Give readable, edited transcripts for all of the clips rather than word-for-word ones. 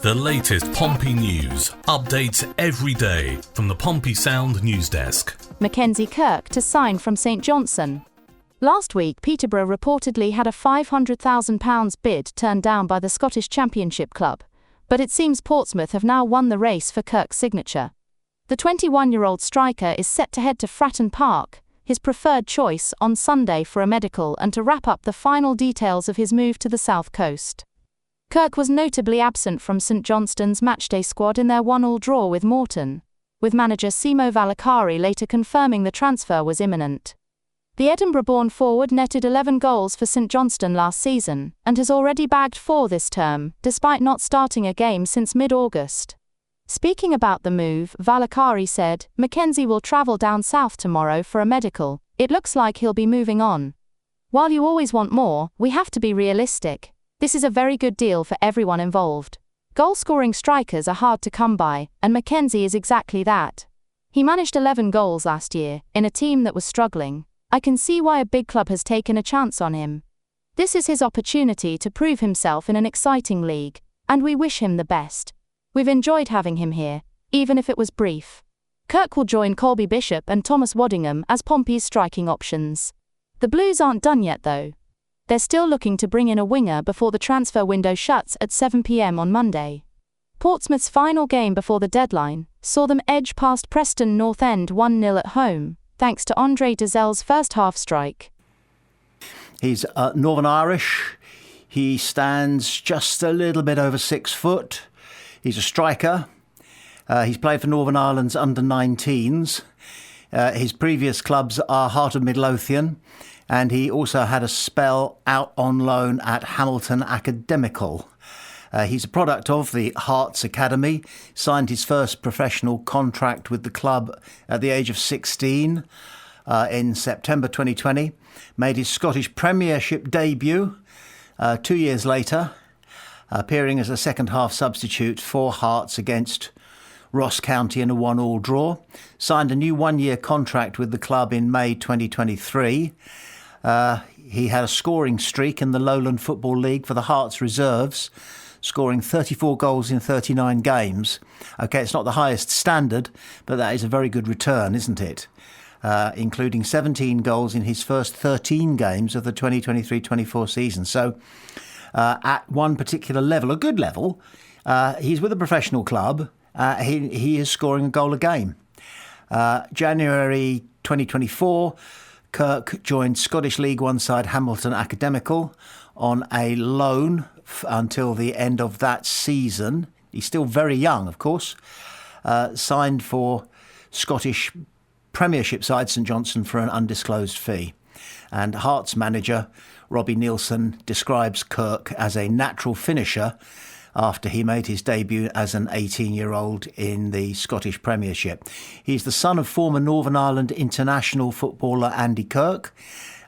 The latest Pompey news, updates every day from the Pompey Sound news desk. KIRK to sign from St Johnstone. Last week, Peterborough reportedly had a £500,000 bid turned down by the Scottish Championship club, but it seems Portsmouth have now won the race for Kirk's signature. The 21-year-old striker is set to head to Fratton Park, his preferred choice, on Sunday for a medical and to wrap up the final details of his move to the south coast. Kirk was notably absent from St Johnstone's matchday squad in their 1-1 draw with Morton, with manager Simo Valakari later confirming the transfer was imminent. The Edinburgh-born forward netted 11 goals for St Johnstone last season and has already bagged 4 this term, despite not starting a game since mid-August. Speaking about the move, Valakari said, "Mackenzie will travel down south tomorrow for a medical. It looks like he'll be moving on. While you always want more, we have to be realistic. This is a very good deal for everyone involved. Goal-scoring strikers are hard to come by, and Mackenzie is exactly that. He managed 11 goals last year, in a team that was struggling. I can see why a big club has taken a chance on him. This is his opportunity to prove himself in an exciting league, and we wish him the best. We've enjoyed having him here, even if it was brief." Kirk will join Colby Bishop and Thomas Waddingham as Pompey's striking options. The Blues aren't done yet though. They're still looking to bring in a winger before the transfer window shuts at 7 p.m. on Monday. Portsmouth's final game before the deadline saw them edge past Preston North End 1-0 at home, thanks to DOZZELL's first-half strike. He's Northern Irish. He stands just a little bit over 6 foot. He's a striker. He's played for Northern Ireland's under-19s. His previous clubs are Heart of Midlothian, and he also had a spell out on loan at Hamilton Academical. He's a product of the Hearts Academy, signed his first professional contract with the club at the age of 16 in September 2020, made his Scottish Premiership debut 2 years later, appearing as a second-half substitute for Hearts against Ross County in a 1-1 draw, signed a new 1-year contract with the club in May 2023. He had a scoring streak in the Lowland Football League for the Hearts reserves, scoring 34 goals in 39 games. OK, it's not the highest standard, but that is a very good return, isn't it? Including 17 goals in his first 13 games of the 2023-24 season. So at one particular level, a good level, he's with a professional club. He is scoring a goal a game. January 2024, Kirk joined Scottish League One side Hamilton Academical on a loan until the end of that season. He's still very young, of course. Signed for Scottish Premiership side St Johnstone for an undisclosed fee. And Hearts manager Robbie Neilson describes Kirk as a natural finisher after he made his debut as an 18-year-old in the Scottish Premiership. He's the son of former Northern Ireland international footballer Andy Kirk,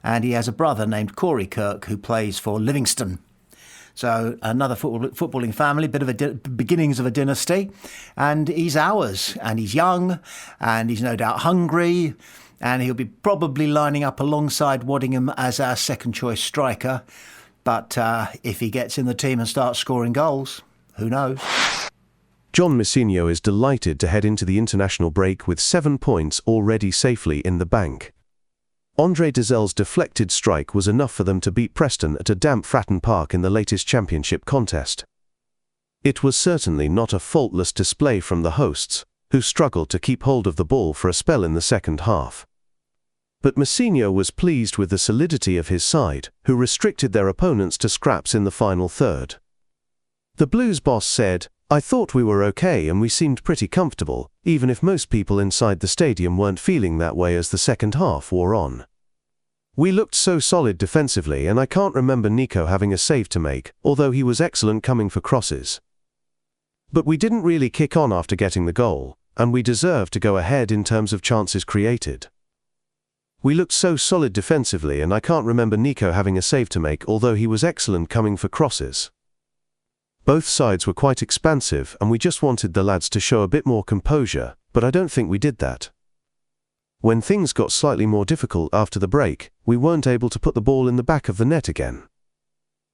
and he has a brother named Corey Kirk who plays for Livingston. So another footballing family, bit of a beginnings of a dynasty, and he's ours, and he's young, and he's no doubt hungry, and he'll be probably lining up alongside Waddingham as our second-choice striker. But if he gets in the team and starts scoring goals, who knows? John Messinho is delighted to head into the international break with 7 points already safely in the bank. DOZZELL's deflected strike was enough for them to beat Preston at a damp Fratton Park in the latest championship contest. It was certainly not a faultless display from the hosts, who struggled to keep hold of the ball for a spell in the second half. But Messinho was pleased with the solidity of his side, who restricted their opponents to scraps in the final third. The Blues boss said, "I thought we were okay and we seemed pretty comfortable, even if most people inside the stadium weren't feeling that way as the second half wore on. We looked so solid defensively and I can't remember Nico having a save to make, although he was excellent coming for crosses. But we didn't really kick on after getting the goal, and we deserved to go ahead in terms of chances created. We looked so solid defensively and I can't remember Nico having a save to make, although he was excellent coming for crosses. Both sides were quite expansive and we just wanted the lads to show a bit more composure, but I don't think we did that. When things got slightly more difficult after the break, we weren't able to put the ball in the back of the net again.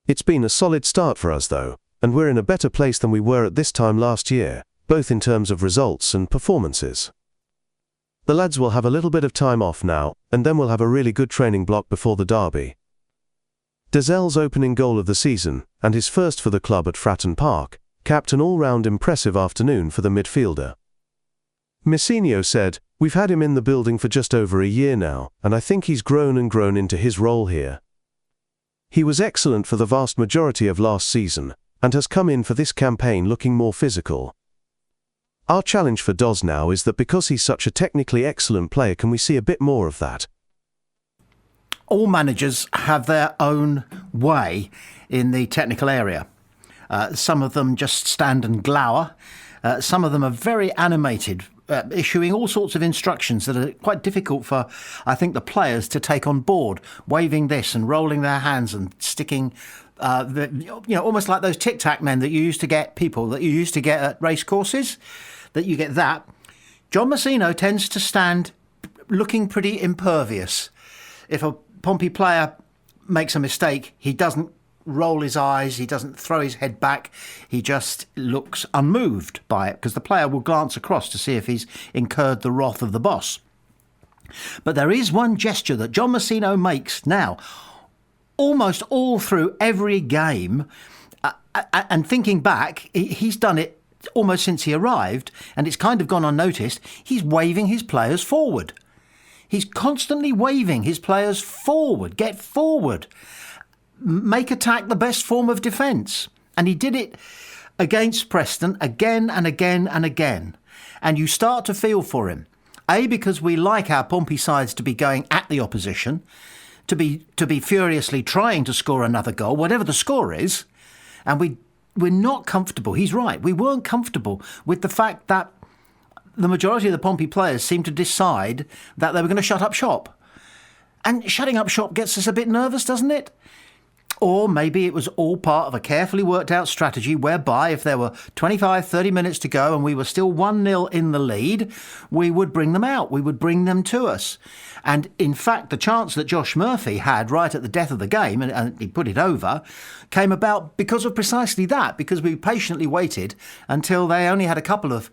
It's been a solid start for us though, and we're in a better place than we were at this time last year, both in terms of results and performances. The lads will have a little bit of time off now, and then we'll have a really good training block before the derby. DOZZELL's opening goal of the season, and his first for the club at Fratton Park, capped an all-round impressive afternoon for the midfielder. Messinho said, "We've had him in the building for just over a year now, and I think he's grown into his role here. He was excellent for the vast majority of last season, and has come in for this campaign looking more physical. Our challenge for Doz now is that because he's such a technically excellent player, can we see a bit more of that?" All managers have their own way in the technical area. Some of them just stand and glower. Some of them are very animated, issuing all sorts of instructions that are quite difficult for, I think, the players to take on board, waving this and rolling their hands and sticking, almost like those tic-tac men that you used to get, people that you used to get at race courses, that you get that. John Messinho tends to stand looking pretty impervious. If a Pompey player makes a mistake, he doesn't roll his eyes, he doesn't throw his head back, he just looks unmoved by it, because the player will glance across to see if he's incurred the wrath of the boss. But there is one gesture that John Messinho makes now, almost all through every game, and thinking back, he's done it almost since he arrived, and it's kind of gone unnoticed. He's waving his players forward. He's constantly waving his players forward. Get forward. Make attack the best form of defence. And he did it against Preston again and again and again. And you start to feel for him. A, because we like our Pompey sides to be going at the opposition, to be furiously trying to score another goal, whatever the score is. And we're not comfortable. He's right. We weren't comfortable with the fact that the majority of the Pompey players seemed to decide that they were going to shut up shop. And shutting up shop gets us a bit nervous, doesn't it? Or maybe it was all part of a carefully worked out strategy whereby if there were 25, 30 minutes to go and we were still 1-0 in the lead, we would bring them out. We would bring them to us. And in fact, the chance that Josh Murphy had right at the death of the game, and he put it over, came about because of precisely that, because we patiently waited until they only had a couple of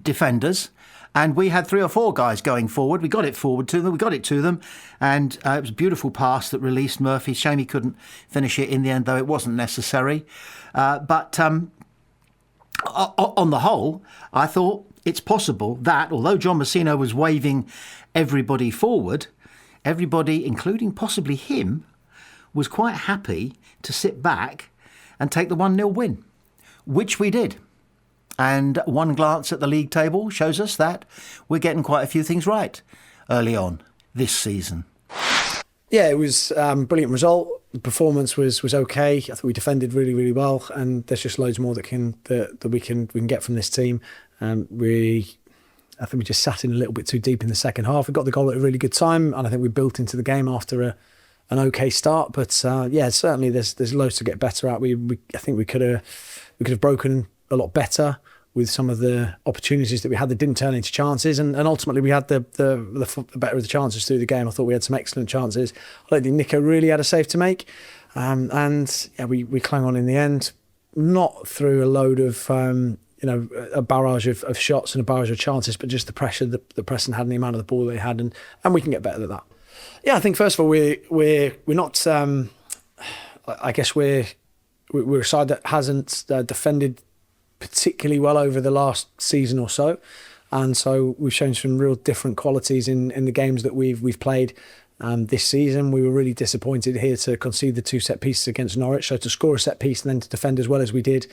defenders, and we had 3 or 4 guys going forward. We got it forward to them, we got it to them, and it was a beautiful pass that released Murphy. Shame he couldn't finish it in the end, though it wasn't necessary. But on the whole, I thought it's possible that, although John Messinho was waving everybody forward, everybody, including possibly him, was quite happy to sit back and take the 1-0 win, which we did. And one glance at the league table shows us that we're getting quite a few things right early on this season. Yeah, it was a brilliant result. The performance was okay. I thought we defended really, really well, and there's just loads more that we can get from this team. I think we just sat in a little bit too deep in the second half. We got the goal at a really good time, and I think we built into the game after an okay start. But certainly there's loads to get better at. I think we could have broken a lot better with some of the opportunities that we had that didn't turn into chances, and ultimately we had the better of the chances through the game. I thought we had some excellent chances. I don't think Nico really had a save to make, we clung on in the end, not through a load of a barrage of shots and a barrage of chances, but just the pressure that Preston had and the amount of the ball they had, and we can get better at that. Yeah, I think first of all we're not. I guess we're a side that hasn't defended particularly well over the last season or so, and so we've shown some real different qualities in the games that we've played this season. We were really disappointed here to concede the 2 set pieces against Norwich, so to score a set piece and then to defend as well as we did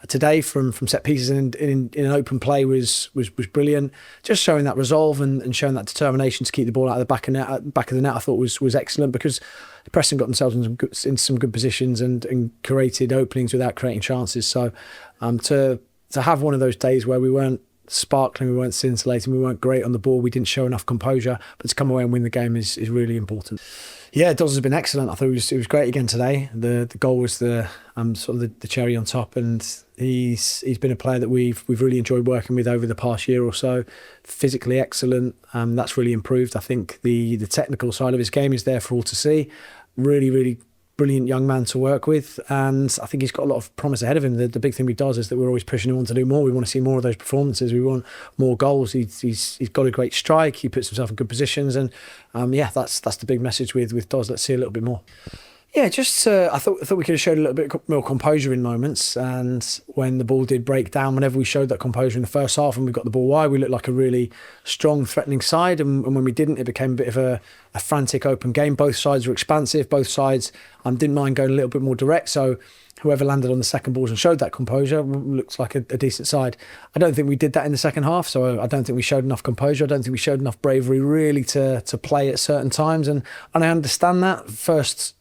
today from set pieces in an open play was brilliant. Just showing that resolve and showing that determination to keep the ball out of the back of the net I thought was excellent, because Preston got themselves in some good positions and created openings without creating chances. So to have one of those days where we weren't sparkling, we weren't scintillating, we weren't great on the ball, we didn't show enough composure, but to come away and win the game is really important. Yeah, Dawes has been excellent. I thought it was great again today. The goal was the sort of the cherry on top, and he's been a player that we've really enjoyed working with over the past year or so. Physically excellent, that's really improved. I think the technical side of his game is there for all to see. Really brilliant young man to work with, and I think he's got a lot of promise ahead of him. The big thing with Doz is that we're always pushing him on to do more. We want to see more of those performances. We want more goals. He's got a great strike. He puts himself in good positions, and that's the big message with Doz. Let's see a little bit more. Yeah, just I thought we could have showed a little bit more composure in moments, and when the ball did break down, whenever we showed that composure in the first half and we got the ball wide, we looked like a really strong, threatening side, and when we didn't, it became a bit of a frantic open game. Both sides were expansive, both sides didn't mind going a little bit more direct, so whoever landed on the second balls and showed that composure looks like a decent side. I don't think we did that in the second half, so I don't think we showed enough composure. I don't think we showed enough bravery really to play at certain times, and I understand that. First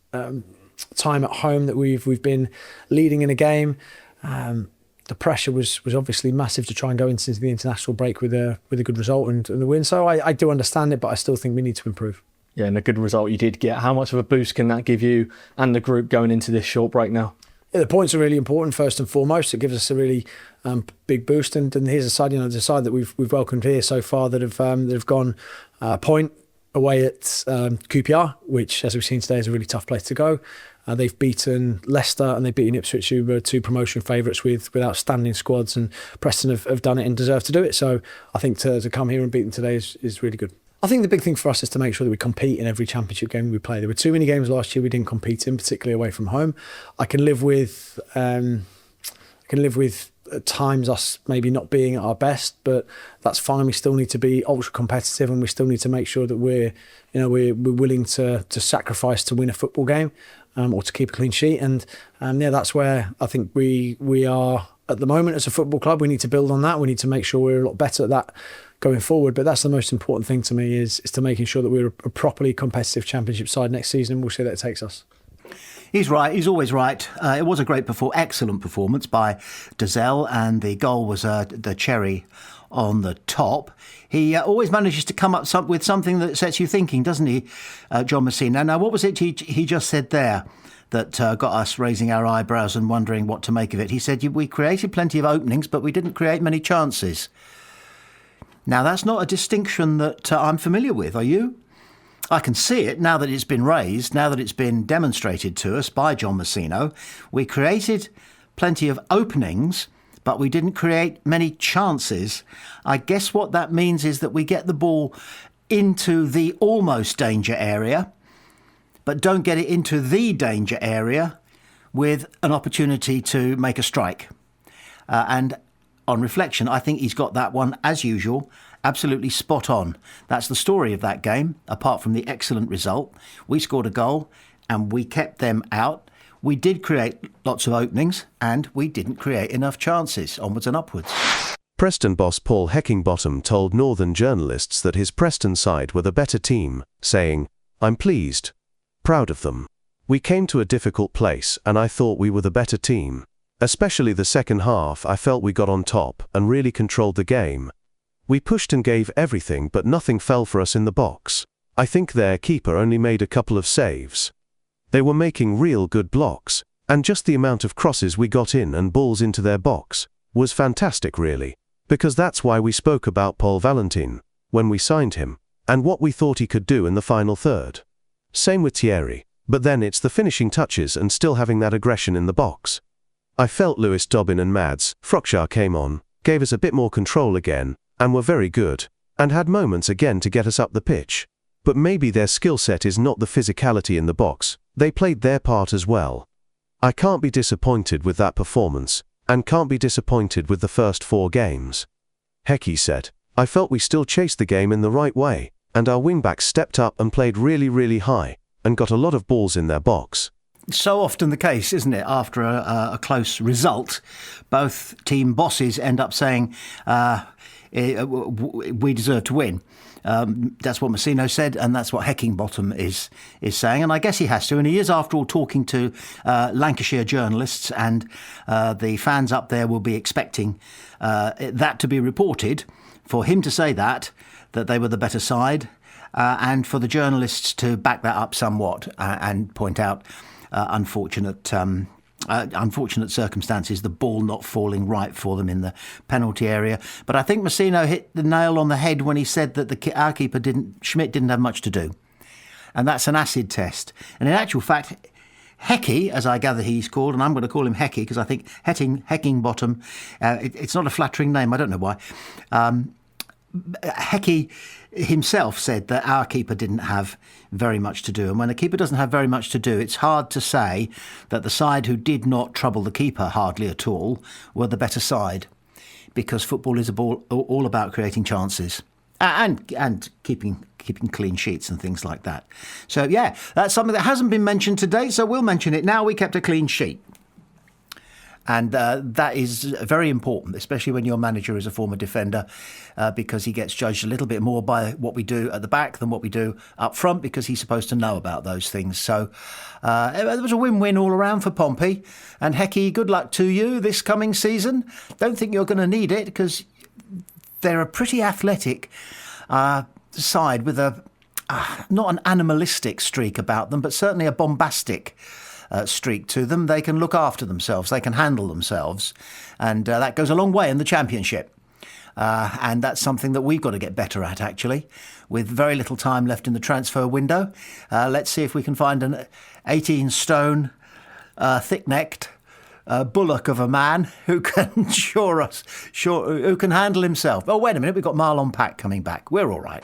time at home that we've been leading in a game, the pressure was obviously massive to try and go into the international break with a good result and the win. So I do understand it, but I still think we need to improve. Yeah, and a good result you did get. How much of a boost can that give you and the group going into this short break now? Yeah, the points are really important first and foremost. It gives us a really big boost, and here's a side, the side that we've welcomed here so far that have gone a point away at QPR, which, as we've seen today, is a really tough place to go. They've beaten Leicester and they've beaten Ipswich, who were two promotion favourites with outstanding squads, and Preston have done it and deserve to do it. So I think to come here and beat them today is really good. I think the big thing for us is to make sure that we compete in every championship game we play. There were too many games last year we didn't compete in, particularly away from home. I can live with at times us maybe not being at our best, but that's fine. We still need to be ultra competitive, and we still need to make sure that we're willing to sacrifice to win a football game, or to keep a clean sheet. And that's where I think we are at the moment as a football club. We need to build on that. We need to make sure we're a lot better at that going forward. But that's the most important thing to me is to making sure that we're a properly competitive championship side next season. We'll see that it takes us. He's right. He's always right. It was a excellent performance by DOZZELL, and the goal was the cherry on the top. He always manages to come up with something that sets you thinking, doesn't he, John Messina? Now, what was it he just said there that got us raising our eyebrows and wondering what to make of it? He said, we created plenty of openings, but we didn't create many chances. Now, that's not a distinction that I'm familiar with. Are you? I can see it now that it's been raised, now that it's been demonstrated to us by John Messina. We created plenty of openings, but we didn't create many chances. I guess what that means is that we get the ball into the almost danger area, but don't get it into the danger area with an opportunity to make a strike. And on reflection, I think he's got that one, as usual, absolutely spot on. That's the story of that game, apart from the excellent result. We scored a goal and we kept them out. We did create lots of openings and we didn't create enough chances, onwards and upwards. Preston boss Paul Heckingbottom told Northern journalists that his Preston side were the better team, saying, "I'm pleased, proud of them. We came to a difficult place and I thought we were the better team. Especially the second half, I felt we got on top and really controlled the game. We pushed and gave everything, but nothing fell for us in the box. I think their keeper only made a couple of saves. They were making real good blocks, and just the amount of crosses we got in and balls into their box was fantastic really, because that's why we spoke about Paul Valentin when we signed him, and what we thought he could do in the final third. Same with Thierry, but then it's the finishing touches and still having that aggression in the box. I felt Lewis Dobbin and Mads Frokshar came on, gave us a bit more control again, and were very good, and had moments again to get us up the pitch. But maybe their skill set is not the physicality in the box. They played their part as well. I can't be disappointed with that performance, and can't be disappointed with the first 4 games." Hecky said, "I felt we still chased the game in the right way, and our wingbacks stepped up and played really, really high, and got a lot of balls in their box." So often the case, isn't it? After a close result, both team bosses end up saying, we deserve to win. That's what Messina said, and that's what Heckingbottom is saying. And I guess he has to. And he is, after all, talking to Lancashire journalists, and the fans up there will be expecting that to be reported, for him to say that they were the better side, and for the journalists to back that up somewhat and point out unfortunate circumstances, the ball not falling right for them in the penalty area. But I think Messina hit the nail on the head when he said that our keeper Schmidt didn't have much to do. And that's an acid test. And in actual fact, Hecky, as I gather he's called, and I'm going to call him Hecky because I think Heckingbottom, it's not a flattering name, I don't know why. Hecky himself said that our keeper didn't have very much to do. And when a keeper doesn't have very much to do, it's hard to say that the side who did not trouble the keeper hardly at all were the better side, because football is all about creating chances and keeping clean sheets and things like that. So, yeah, that's something that hasn't been mentioned today, so we'll mention it now. We kept a clean sheet. And that is very important, especially when your manager is a former defender, because he gets judged a little bit more by what we do at the back than what we do up front, because he's supposed to know about those things. So it was a win-win all around for Pompey. And Hecky, good luck to you this coming season. Don't think you're going to need it, because they're a pretty athletic side with not an animalistic streak about them, but certainly a bombastic streak to them. They can look after themselves, they can handle themselves, and that goes a long way in the Championship. And that's something that we've got to get better at, actually, with very little time left in the transfer window. Let's see if we can find an 18-stone, thick-necked bullock of a man who can who can handle himself. Oh, wait a minute, we've got Marlon Pack coming back. We're all right.